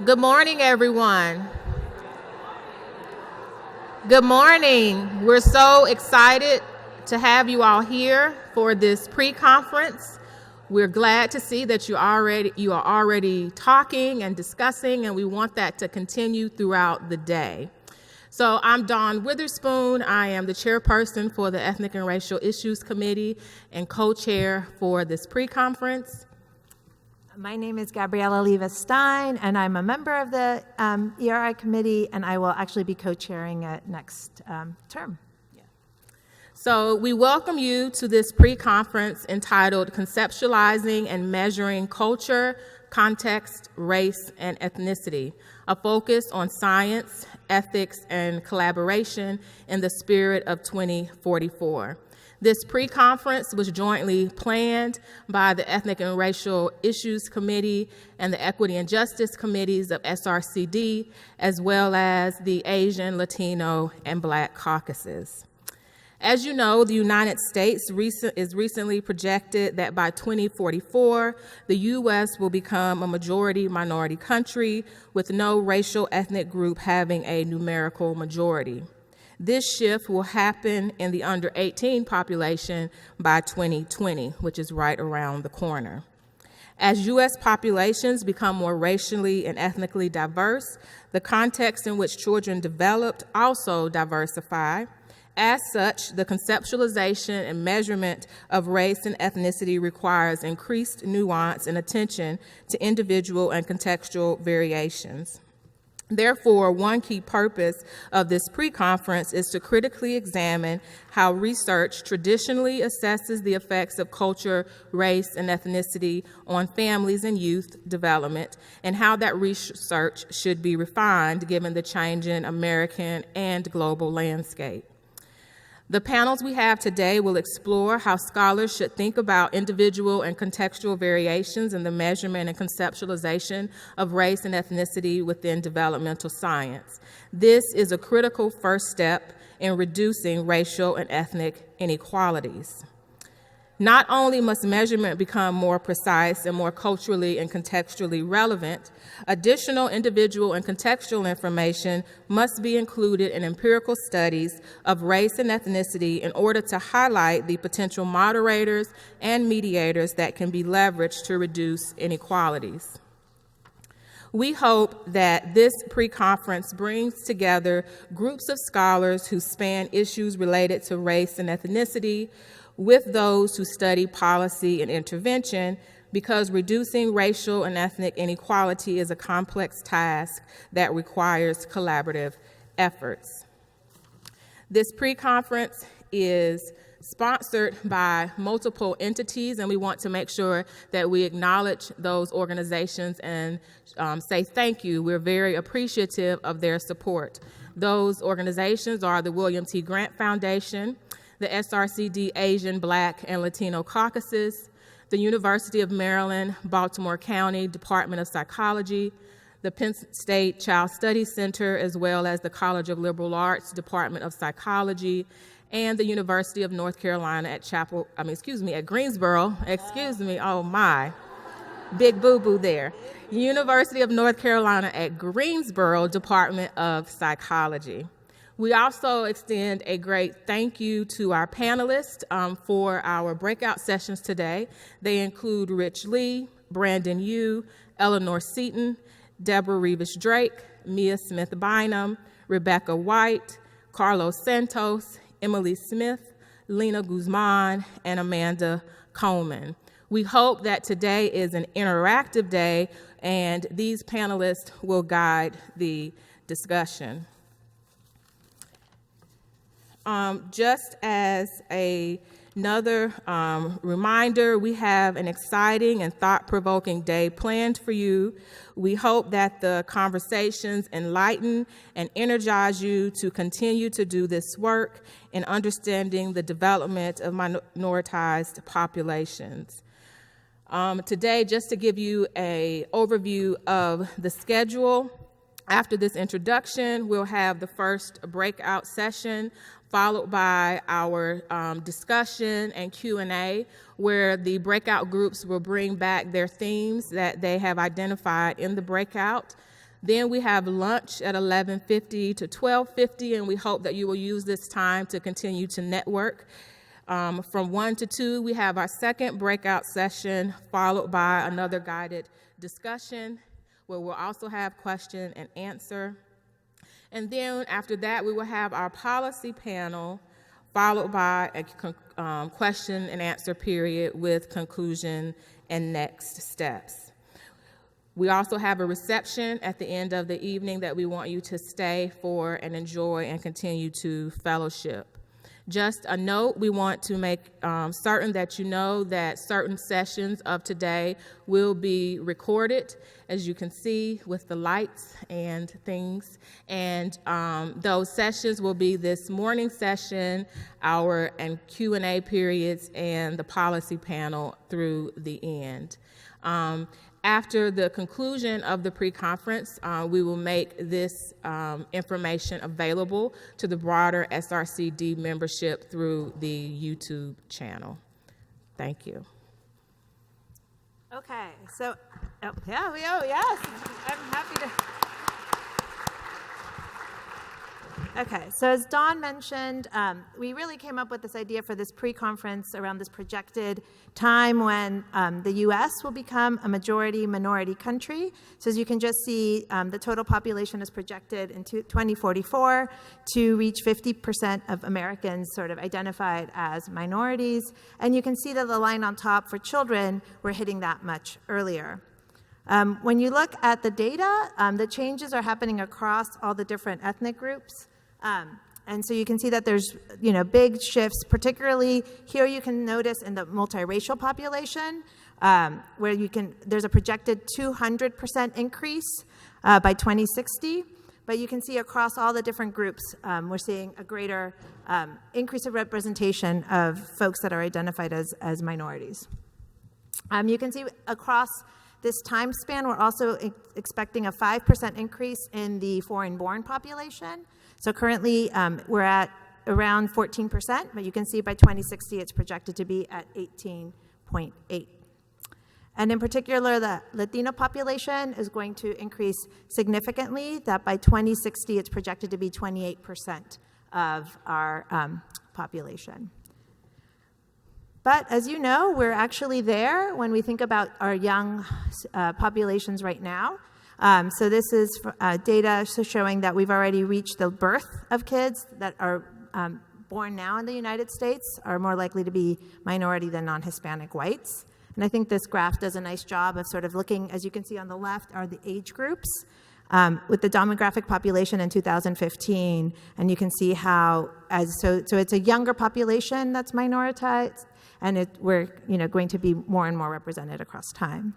Good morning, everyone. Good morning. We're so excited to have you all here for this pre-conference. We're glad to see that you are already talking and discussing, and we want that to continue throughout the day. So I'm Dawn Witherspoon. I am the chairperson for the Ethnic and Racial Issues Committee and co-chair for this pre-conference. My name is Gabriela Livas Stein, and I'm a member of the ERI committee, and I will actually be co-chairing it next term. So we welcome you to this pre-conference entitled Conceptualizing and Measuring Culture, Context, Race, and Ethnicity, a focus on science, ethics, and collaboration in the spirit of 2044. This pre-conference was jointly planned by the Ethnic and Racial Issues Committee and the Equity and Justice Committees of SRCD, as well as the Asian, Latino, and Black caucuses. As you know, the United States is recently projected that by 2044, the U.S. will become a majority-minority country with no racial ethnic group having a numerical majority. This shift will happen in the under 18 population by 2020, which is right around the corner. As U.S. populations become more racially and ethnically diverse, the context in which children developed also diversify. As such, the conceptualization and measurement of race and ethnicity requires increased nuance and attention to individual and contextual variations. Therefore, one key purpose of this pre-conference is to critically examine how research traditionally assesses the effects of culture, race, and ethnicity on families and youth development, and how that research should be refined given the changing American and global landscape. The panels we have today will explore how scholars should think about individual and contextual variations in the measurement and conceptualization of race and ethnicity within developmental science. This is a critical first step in reducing racial and ethnic inequalities. Not only must measurement become more precise and more culturally and contextually relevant, additional individual and contextual information must be included in empirical studies of race and ethnicity in order to highlight the potential moderators and mediators that can be leveraged to reduce inequalities. We hope that this pre-conference brings together groups of scholars who span issues related to race and ethnicity with those who study policy and intervention, because reducing racial and ethnic inequality is a complex task that requires collaborative efforts. This pre-conference is sponsored by multiple entities, and we want to make sure that we acknowledge those organizations and say thank you. We're very appreciative of their support. Those organizations are the William T. Grant Foundation, the SRCD Asian, Black, and Latino caucuses, the University of Maryland, Baltimore County Department of Psychology, the Penn State Child Studies Center, as well as the College of Liberal Arts Department of Psychology, and the University of North Carolina at Greensboro, oh my, big boo-boo there. University of North Carolina at Greensboro Department of Psychology. We also extend a great thank you to our panelists for our breakout sessions today. They include Rich Lee, Brandon Yu, Eleanor Seaton, Deborah Rivas Drake, Mia Smith Bynum, Rebecca White, Carlos Santos, Emily Smith, Lena Guzman, and Amanda Coleman. We hope that today is an interactive day and these panelists will guide the discussion. Just as another reminder, we have an exciting and thought-provoking day planned for you. We hope that the conversations enlighten and energize you to continue to do this work in understanding the development of minoritized populations. Today, just to give you an overview of the schedule, after this introduction, we'll have the first breakout session, followed by our discussion and Q&A, where the breakout groups will bring back their themes that they have identified in the breakout. Then we have lunch at 11:50 to 12:50, and we hope that you will use this time to continue to network. From 1 to 2, we have our second breakout session, followed by another guided discussion, where we'll also have question and answer. And then after that, we will have our policy panel, followed by a question and answer period with conclusion and next steps. We also have a reception at the end of the evening that we want you to stay for and enjoy and continue to fellowship. Just a note, we want to make certain that you know that certain sessions of today will be recorded, as you can see with the lights and things. And those sessions will be this morning session, our and Q&A periods, and the policy panel through the end. After the conclusion of the pre-conference, we will make this information available to the broader SRCD membership through the YouTube channel. Thank you. Okay, so, yes, I'm happy to. Okay, so as Dawn mentioned, we really came up with this idea for this pre-conference around this projected time when the U.S. will become a majority-minority country. So as you can just see, the total population is projected in 2044 to reach 50% of Americans sort of identified as minorities. And you can see that the line on top for children, we're hitting that much earlier. When you look at the data, the changes are happening across all the different ethnic groups. And so you can see that there's, big shifts, particularly here you can notice in the multiracial population, where there's a projected 200% increase by 2060. But you can see across all the different groups, we're seeing a greater increase of representation of folks that are identified as minorities. You can see across this time span, we're also expecting a 5% increase in the foreign-born population. So currently, we're at around 14%, but you can see by 2060, it's projected to be at 18.8. And in particular, the Latino population is going to increase significantly, that by 2060, it's projected to be 28% of our population. But as you know, we're actually there when we think about our young populations right now. So this is data showing that we've already reached the birth of kids that are born now in the United States are more likely to be minority than non-Hispanic whites. And I think this graph does a nice job of sort of looking, as you can see on the left, are the age groups with the demographic population in 2015. And you can see how, so it's a younger population that's minoritized, and we're going to be more and more represented across time.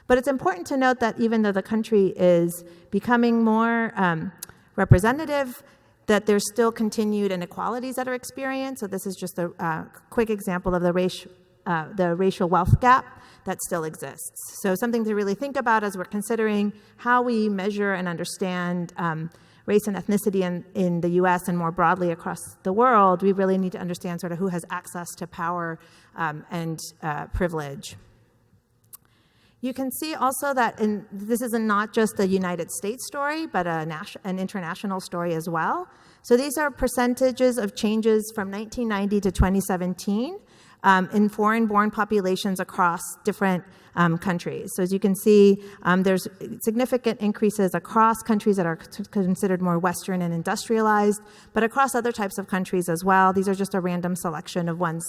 But it's important to note that even though the country is becoming more representative, that there's still continued inequalities that are experienced. So this is just a quick example of the racial wealth gap that still exists. So something to really think about as we're considering how we measure and understand race and ethnicity in the U.S. and more broadly across the world. We really need to understand sort of who has access to power and privilege. You can see also that this is not just a United States story, but an international story as well. So these are percentages of changes from 1990 to 2017 in foreign-born populations across different countries. So as you can see, there's significant increases across countries that are considered more Western and industrialized, but across other types of countries as well. These are just a random selection of ones.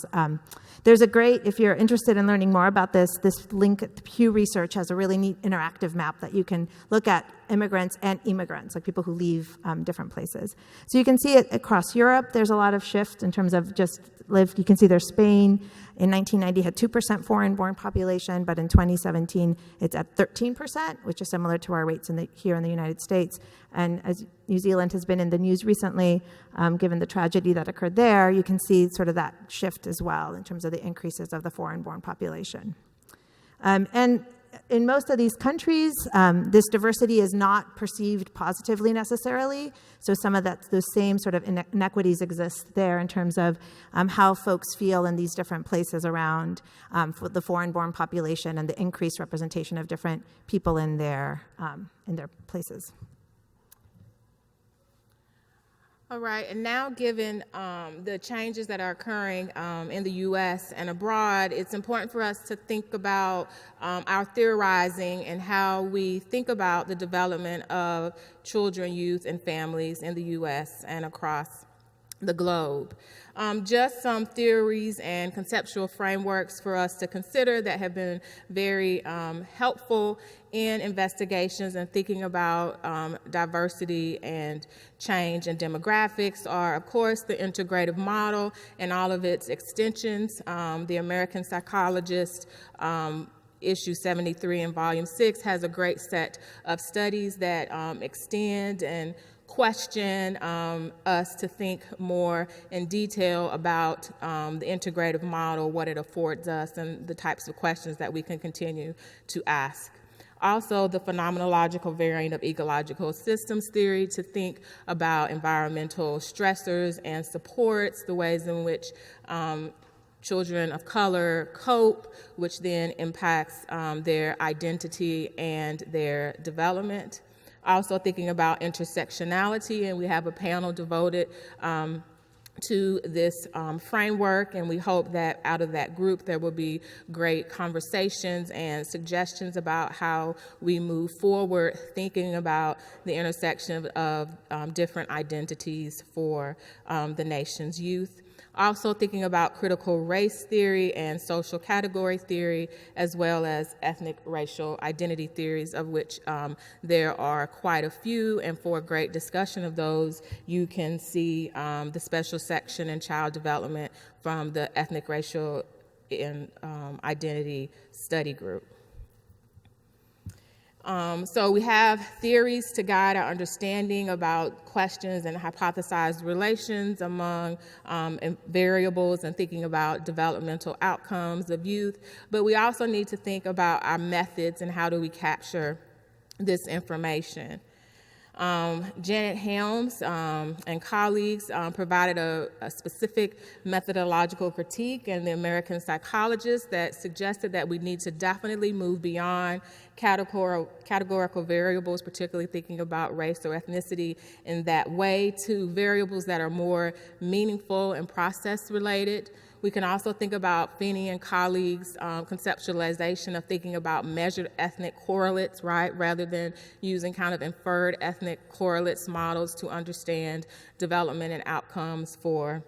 There's a great, if you're interested in learning more about this link at Pew Research has a really neat interactive map that you can look at immigrants and immigrants, like people who leave different places. So you can see it across Europe. There's a lot of shift in terms of just you can see there's Spain in 1990 had 2% foreign-born population, but in 2017 it's at 13%, which is similar to our rates here in the United States. And as New Zealand has been in the news recently, given the tragedy that occurred there, you can see sort of that shift as well in terms of the increases of the foreign-born population. And in most of these countries, this diversity is not perceived positively necessarily. So some of those same sort of inequities exist there in terms of how folks feel in these different places around for the foreign-born population and the increased representation of different people in their places. All right, and now given the changes that are occurring in the U.S. and abroad, it's important for us to think about our theorizing and how we think about the development of children, youth, and families in the U.S. and across the globe. Just some theories and conceptual frameworks for us to consider that have been very helpful in investigations and thinking about diversity and change and demographics are, of course, the integrative model and all of its extensions. The American Psychologist, issue 73 in volume 6, has a great set of studies that extend and question us to think more in detail about the integrative model, what it affords us, and the types of questions that we can continue to ask. Also, the phenomenological variant of ecological systems theory to think about environmental stressors and supports, the ways in which children of color cope, which then impacts their identity and their development. Also thinking about intersectionality, and we have a panel devoted to this framework, and we hope that out of that group there will be great conversations and suggestions about how we move forward thinking about the intersection of different identities for the nation's youth. Also thinking about critical race theory and social category theory, as well as ethnic racial identity theories, of which there are quite a few. And for a great discussion of those, you can see the special section in child development from the ethnic racial and identity study group. So we have theories to guide our understanding about questions and hypothesized relations among variables and thinking about developmental outcomes of youth. But we also need to think about our methods and how do we capture this information. Janet Helms and colleagues provided a specific methodological critique in the American Psychologist that suggested that we need to definitely move beyond categorical variables, particularly thinking about race or ethnicity in that way, to variables that are more meaningful and process related. We can also think about Feeney and colleagues' conceptualization of thinking about measured ethnic correlates, right, rather than using kind of inferred ethnic correlates models to understand development and outcomes for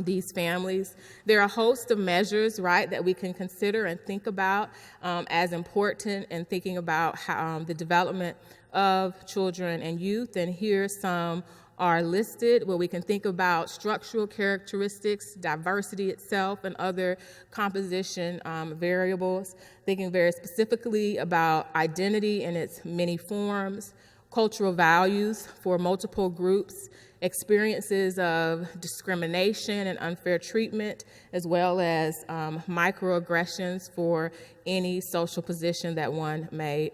these families. There are a host of measures, right, that we can consider and think about as important in thinking about how, the development of children and youth, and here some are listed where we can think about structural characteristics, diversity itself, and other composition variables, thinking very specifically about identity in its many forms, cultural values for multiple groups, experiences of discrimination and unfair treatment, as well as microaggressions for any social position that one may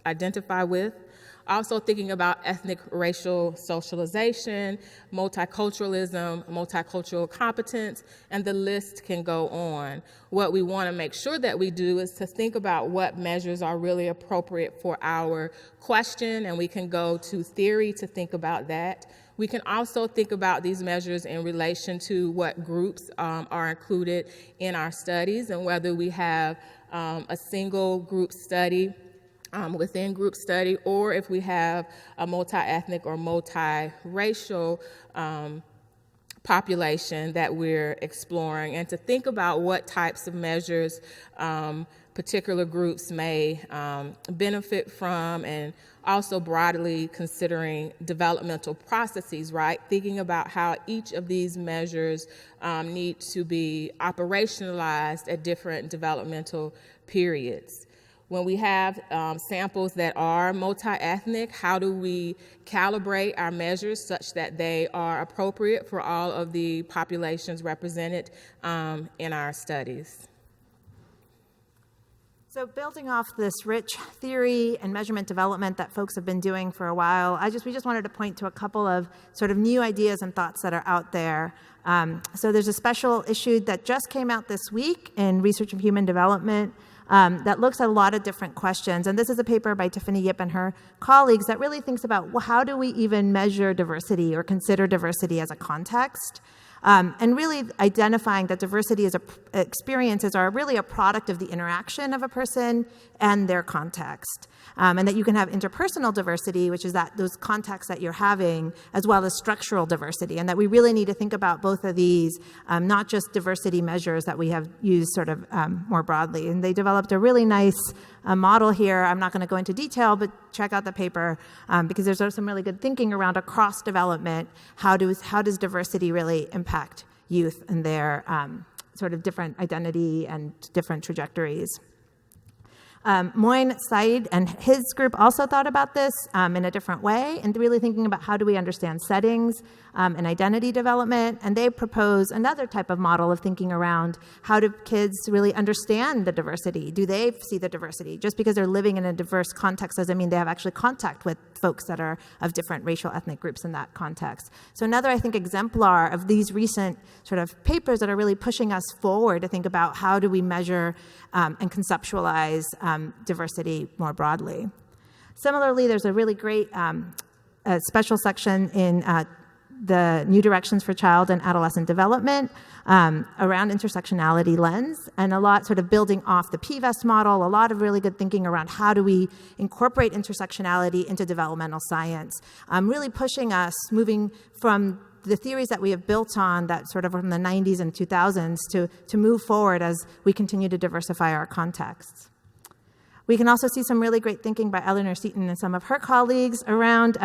identify with. Also thinking about ethnic racial socialization, multiculturalism, multicultural competence, and the list can go on. What we want to make sure that we do is to think about what measures are really appropriate for our question, and we can go to theory to think about that. We can also think about these measures in relation to what groups are included in our studies, and whether we have a single group study within group study, or if we have a multi-ethnic or multiracial population that we're exploring, and to think about what types of measures particular groups may benefit from, and also broadly considering developmental processes, right? Thinking about how each of these measures need to be operationalized at different developmental periods. When we have samples that are multi-ethnic, how do we calibrate our measures such that they are appropriate for all of the populations represented in our studies? So building off this rich theory and measurement development that folks have been doing for a while, we just wanted to point to a couple of sort of new ideas and thoughts that are out there. So there's a special issue that just came out this week in Research of Human Development that looks at a lot of different questions. And this is a paper by Tiffany Yip and her colleagues that really thinks about, well, how do we even measure diversity or consider diversity as a context? And really identifying that diversity as experiences are really a product of the interaction of a person and their context. And that you can have interpersonal diversity, which is those contexts that you're having, as well as structural diversity, and that we really need to think about both of these, not just diversity measures that we have used sort of more broadly. And they developed a really nice model here. I'm not going to go into detail, but check out the paper because there's some really good thinking around across development. How does diversity really impact youth and their sort of different identity and different trajectories? Moin Said and his group also thought about this in a different way and really thinking about how do we understand settings and identity development. And they propose another type of model of thinking around how do kids really understand the diversity? Do they see the diversity? Just because they're living in a diverse context doesn't mean they have actually contact with folks that are of different racial ethnic groups in that context. So another, I think, exemplar of these recent sort of papers that are really pushing us forward to think about how do we measure and conceptualize diversity more broadly. Similarly, there's a really great special section in the New Directions for Child and Adolescent Development around intersectionality lens, and a lot sort of building off the PVEST model, a lot of really good thinking around how do we incorporate intersectionality into developmental science, really pushing us, moving from the theories that we have built on that sort of from the 90s and 2000s to move forward as we continue to diversify our contexts. We can also see some really great thinking by Eleanor Seaton and some of her colleagues around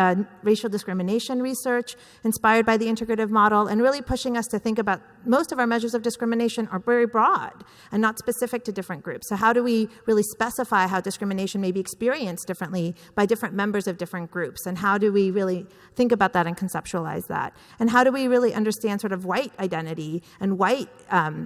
racial discrimination research inspired by the integrative model and really pushing us to think about most of our measures of discrimination are very broad and not specific to different groups. So how do we really specify how discrimination may be experienced differently by different members of different groups? And how do we really think about that and conceptualize that? And how do we really understand sort of white identity and white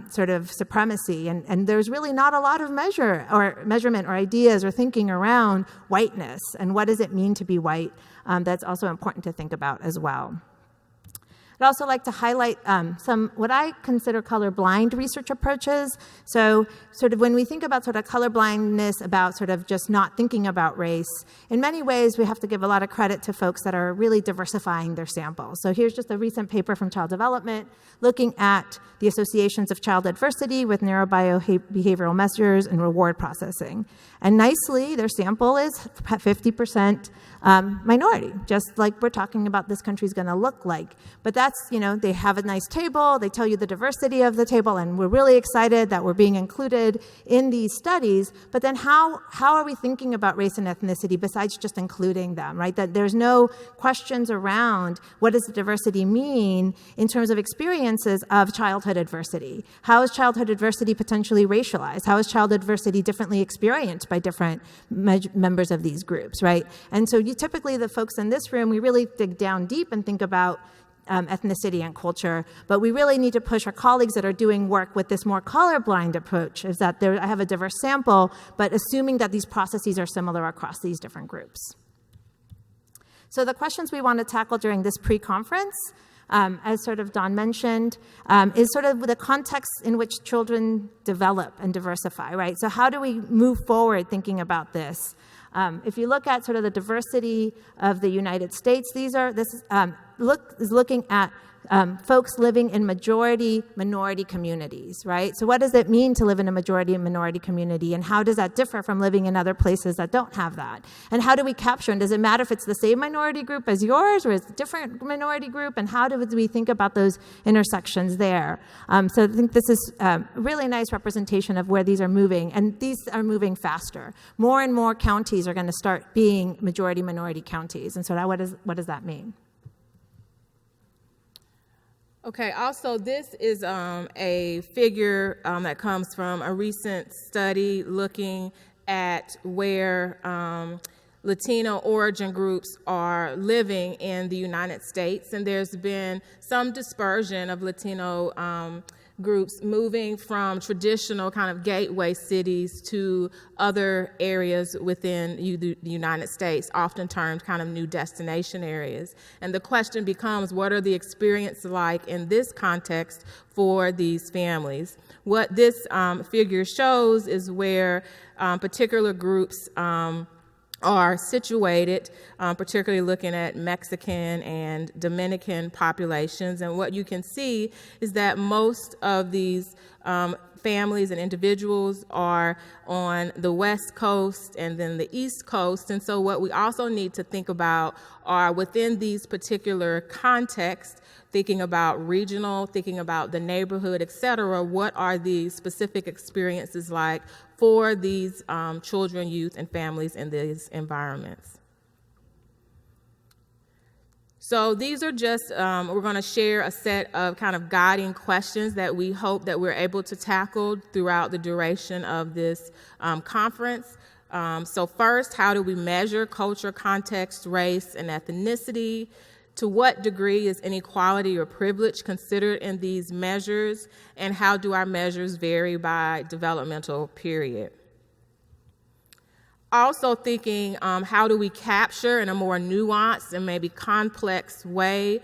sort of supremacy? And there's really not a lot of measurement or ideas or thinking around whiteness and what does it mean to be white. That's also important to think about as well. I'd also like to highlight some what I consider colorblind research approaches. So sort of when we think about sort of colorblindness, about sort of just not thinking about race, in many ways we have to give a lot of credit to folks that are really diversifying their samples. So here's just a recent paper from Child Development looking at the associations of child adversity with neurobehavioral measures and reward processing. And nicely, their sample is 50% minority, just like we're talking about this country's going to look like. But that's, they have a nice table, they tell you the diversity of the table, and we're really excited that we're being included in these studies. But then how are we thinking about race and ethnicity besides just including them, right? That there's no questions around what does the diversity mean in terms of experiences of childhood adversity. How is childhood adversity potentially racialized? How is childhood adversity differently experienced by different members of these groups, right? And so typically the folks in this room, we really dig down deep and think about ethnicity and culture, but we really need to push our colleagues that are doing work with this more colorblind approach, is that I have a diverse sample, but assuming that these processes are similar across these different groups. So the questions we want to tackle during this pre-conference, as sort of Don mentioned, is sort of the context in which children develop and diversify, right? So how do we move forward thinking about this? If you look at sort of the diversity of the United States, this is looking at folks living in majority-minority communities, right? So what does it mean to live in a majority-minority community, and how does that differ from living in other places that don't have that? And how do we capture, and does it matter if it's the same minority group as yours, or is it a different minority group, and how do we think about those intersections there? So I think this is a really nice representation of where these are moving, and these are moving faster. More and more counties are going to start being majority-minority counties, and so now what does that mean? Okay, also this is a figure that comes from a recent study looking at where Latino origin groups are living in the United States, and there's been some dispersion of Latino groups moving from traditional kind of gateway cities to other areas within the United States, often termed kind of new destination areas. And the question becomes, what are the experiences like in this context for these families? What this figure shows is where particular groups are situated, particularly looking at Mexican and Dominican populations. And what you can see is that most of these families and individuals are on the West Coast and then the East Coast. And so what we also need to think about are within these particular contexts, thinking about regional, thinking about the neighborhood, et cetera, what are the specific experiences like for these children, youth, and families in these environments. So these are just, we're going to share a set of kind of guiding questions that we hope that we're able to tackle throughout the duration of this conference. So first, how do we measure culture, context, race, and ethnicity? To what degree is inequality or privilege considered in these measures? And how do our measures vary by developmental period? Also thinking, how do we capture in a more nuanced and maybe complex way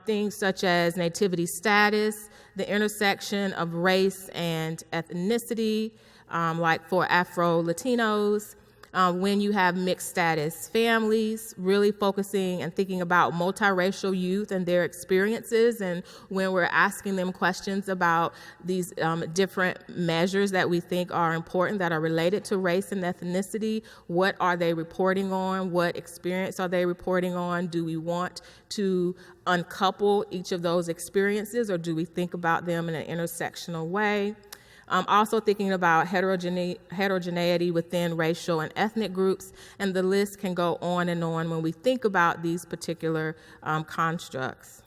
things such as nativity status, the intersection of race and ethnicity, like for Afro-Latinos, when you have mixed status families, really focusing and thinking about multiracial youth and their experiences, and when we're asking them questions about these different measures that we think are important that are related to race and ethnicity, what are they reporting on? What experience are they reporting on? Do we want to uncouple each of those experiences, or do we think about them in an intersectional way? Also thinking about heterogeneity within racial and ethnic groups, and the list can go on and on when we think about these particular constructs.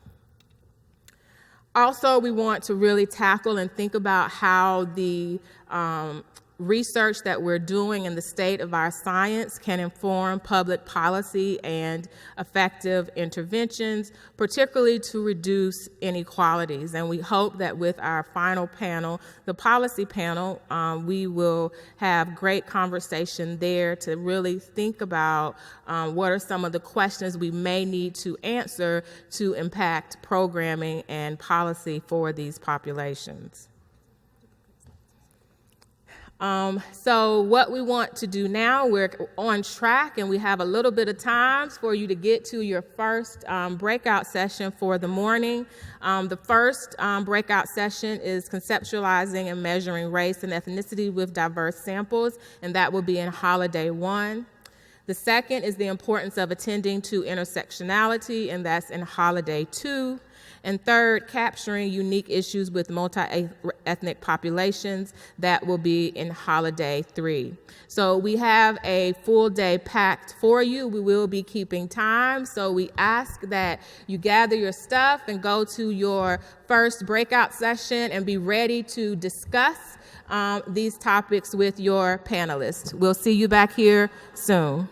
Also, we want to really tackle and think about how the research that we're doing in the state of our science can inform public policy and effective interventions, particularly to reduce inequalities. And we hope that with our final panel, the policy panel, we will have great conversation there to really think about what are some of the questions we may need to answer to impact programming and policy for these populations. So what we want to do now, we're on track and we have a little bit of time for you to get to your first breakout session for the morning. The first breakout session is conceptualizing and measuring race and ethnicity with diverse samples, and that will be in Holiday 1. The second is the importance of attending to intersectionality, and that's in Holiday 2. And third, capturing unique issues with multi-ethnic populations, that will be in Holiday 3. So we have a full day packed for you. We will be keeping time, so we ask that you gather your stuff and go to your first breakout session and be ready to discuss these topics with your panelists. We'll see you back here soon.